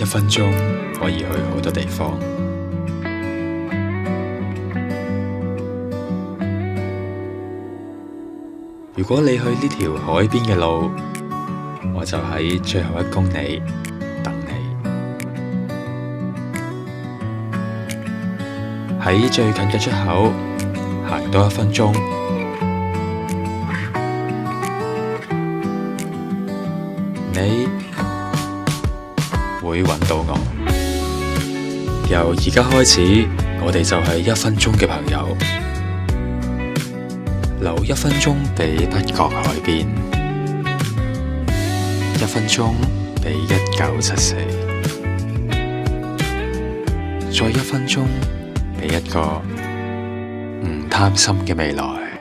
1分鐘可以去好多地方。如果你去呢條海邊嘅路，我就喺最後1公里等你。喺最近嘅出口行多1分鐘，你會揾到我。由而家開始，我哋就係1分鐘嘅朋友。留1分鐘俾北角海邊，1分鐘俾1974，再1分鐘俾一個唔貪心嘅未來。